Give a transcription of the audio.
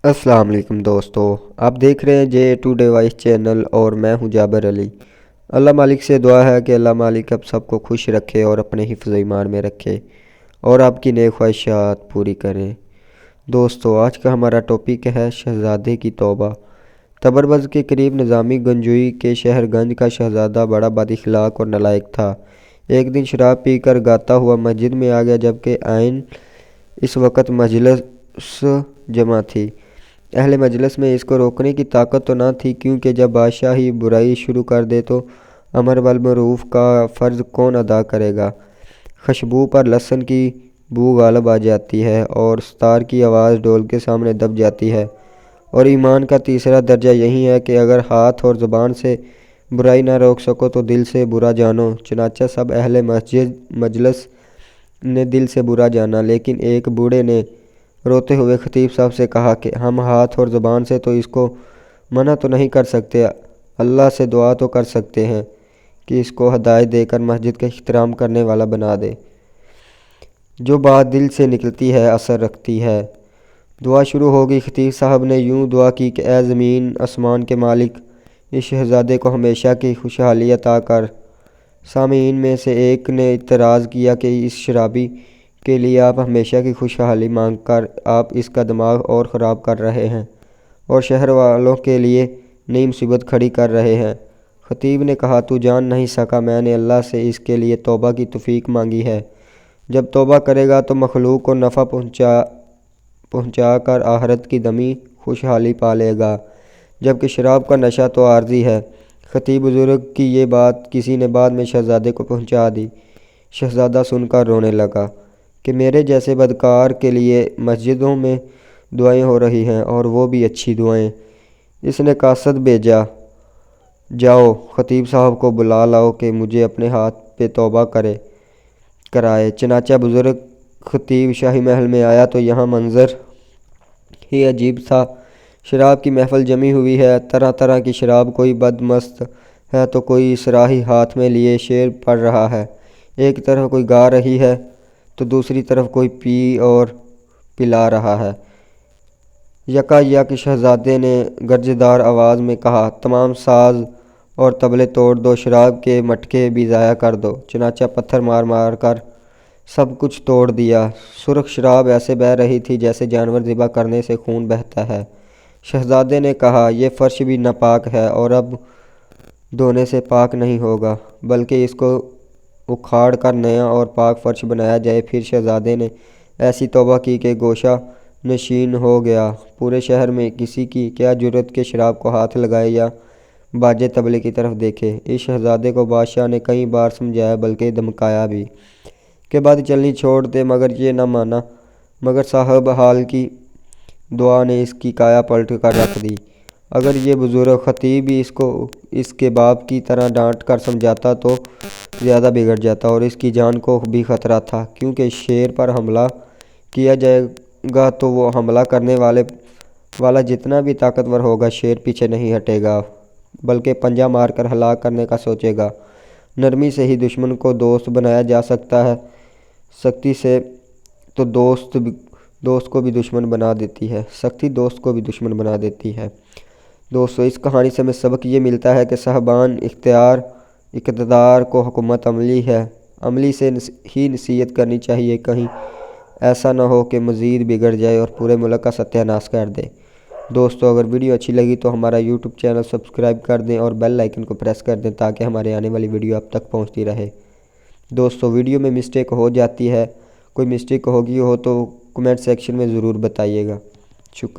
السلام علیکم دوستو، آپ دیکھ رہے ہیں جے ٹو ڈیوائس چینل اور میں ہوں جابر علی۔ اللہ مالک سے دعا ہے کہ اللہ مالک اب سب کو خوش رکھے اور اپنے حفظ و ایمان میں رکھے اور آپ کی نیک خواہشات پوری کریں۔ دوستو، آج کا ہمارا ٹاپک ہے شہزادے کی توبہ۔ تبربز کے قریب نظامی گنجوئی کے شہر گنج کا شہزادہ بڑا بد اخلاق اور نالائق تھا۔ ایک دن شراب پی کر گاتا ہوا مسجد میں آ گیا، جبکہ عین اس وقت مجلس جمع تھی۔ اہل مجلس میں اس کو روکنے کی طاقت تو نہ تھی، کیونکہ جب بادشاہ ہی برائی شروع کر دے تو امر بالمعروف کا فرض کون ادا کرے گا۔ خوشبو پر لہسن کی بو غالب آ جاتی ہے اور ستار کی آواز ڈھول کے سامنے دب جاتی ہے۔ اور ایمان کا تیسرا درجہ یہی ہے کہ اگر ہاتھ اور زبان سے برائی نہ روک سکو تو دل سے برا جانو۔ چنانچہ سب اہل مجلس نے دل سے برا جانا، لیکن ایک بوڑھے نے روتے ہوئے خطیب صاحب سے کہا کہ ہم ہاتھ اور زبان سے تو اس کو منع تو نہیں کر سکتے، اللہ سے دعا تو کر سکتے ہیں کہ اس کو ہدایت دے کر مسجد کا احترام کرنے والا بنا دے۔ جو بات دل سے نکلتی ہے اثر رکھتی ہے۔ دعا شروع ہو گئی۔ خطیب صاحب نے یوں دعا کی کہ اے زمین آسمان کے مالک، اس شہزادے کو ہمیشہ کی خوشحالی عطا کر۔ سامعین میں سے ایک نے اعتراض کیا کہ اس شرابی کے لیے آپ ہمیشہ کی خوشحالی مانگ کر آپ اس کا دماغ اور خراب کر رہے ہیں اور شہر والوں کے لیے نئی مصیبت کھڑی کر رہے ہیں۔ خطیب نے کہا تو جان نہیں سکا، میں نے اللہ سے اس کے لیے توبہ کی توفیق مانگی ہے۔ جب توبہ کرے گا تو مخلوق کو نفع پہنچا کر آخرت کی دمی خوشحالی پا لے گا، جبکہ شراب کا نشہ تو عارضی ہے۔ خطیب بزرگ کی یہ بات کسی نے بعد میں شہزادے کو پہنچا دی۔ شہزادہ سن کر رونے لگا کہ میرے جیسے بدکار کے لیے مسجدوں میں دعائیں ہو رہی ہیں، اور وہ بھی اچھی دعائیں۔ اس نے قاصد بھیجا، جاؤ خطیب صاحب کو بلا لاؤ کہ مجھے اپنے ہاتھ پہ توبہ کرائے۔ چنانچہ بزرگ خطیب شاہی محل میں آیا تو یہاں منظر ہی عجیب تھا۔ شراب کی محفل جمی ہوئی ہے، طرح طرح کی شراب، کوئی بد مست ہے تو کوئی صراحی ہاتھ میں لیے شعر پڑھ رہا ہے، ایک طرف کوئی گا رہی ہے تو دوسری طرف کوئی پی اور پلا رہا ہے۔ یکا یک شہزادے نے گرجدار آواز میں کہا، تمام ساز اور طبلے توڑ دو، شراب کے مٹکے بھی ضائع کر دو۔ چنانچہ پتھر مار مار کر سب کچھ توڑ دیا۔ سرخ شراب ایسے بہہ رہی تھی جیسے جانور ذبح کرنے سے خون بہتا ہے۔ شہزادے نے کہا، یہ فرش بھی ناپاک ہے اور اب دھونے سے پاک نہیں ہوگا، بلکہ اس کو اکھاڑ کر نیا اور پاک فرش بنایا جائے۔ پھر شہزادے نے ایسی توبہ کی کہ گوشہ نشین ہو گیا۔ پورے شہر میں کسی کی کیا جرأت کہ شراب کو ہاتھ لگائے یا باجے طبلے کی طرف دیکھے۔ اس شہزادے کو بادشاہ نے کئی بار سمجھایا بلکہ دھمکایا بھی کہ بد چلنی چھوڑ دے، مگر یہ نہ مانا۔ مگر صاحب حال کی دعا نے اس کی کایا پلٹ کر رکھ دی۔ اگر یہ بزرگ خطیب بھی اس کو اس کے باپ کی طرح ڈانٹ کر سمجھاتا تو زیادہ بگڑ جاتا، اور اس کی جان کو بھی خطرہ تھا، کیونکہ شیر پر حملہ کیا جائے گا تو وہ حملہ کرنے والا جتنا بھی طاقتور ہوگا، شیر پیچھے نہیں ہٹے گا بلکہ پنجہ مار کر ہلاک کرنے کا سوچے گا۔ نرمی سے ہی دشمن کو دوست بنایا جا سکتا ہے، سختی سے تو دوست کو بھی دشمن بنا دیتی ہے، سختی دوست کو بھی دشمن بنا دیتی ہے۔ دوستو، اس کہانی سے ہمیں سبق یہ ملتا ہے کہ صاحبان اقتدار کو حکمت عملی ہے، عملی سے ہی نصیحت کرنی چاہیے، کہیں ایسا نہ ہو کہ مزید بگڑ جائے اور پورے ملک کا ستیہ ناش کر دے۔ دوستو، اگر ویڈیو اچھی لگی تو ہمارا یوٹیوب چینل سبسکرائب کر دیں اور بیل آئیکن کو پریس کر دیں تاکہ ہمارے آنے والی ویڈیو آپ تک پہنچتی رہے۔ دوستو، ویڈیو میں مسٹیک ہو جاتی ہے، کوئی مسٹیک ہوگی ہو تو کمنٹ سیکشن میں ضرور بتائیے گا۔ شکریہ۔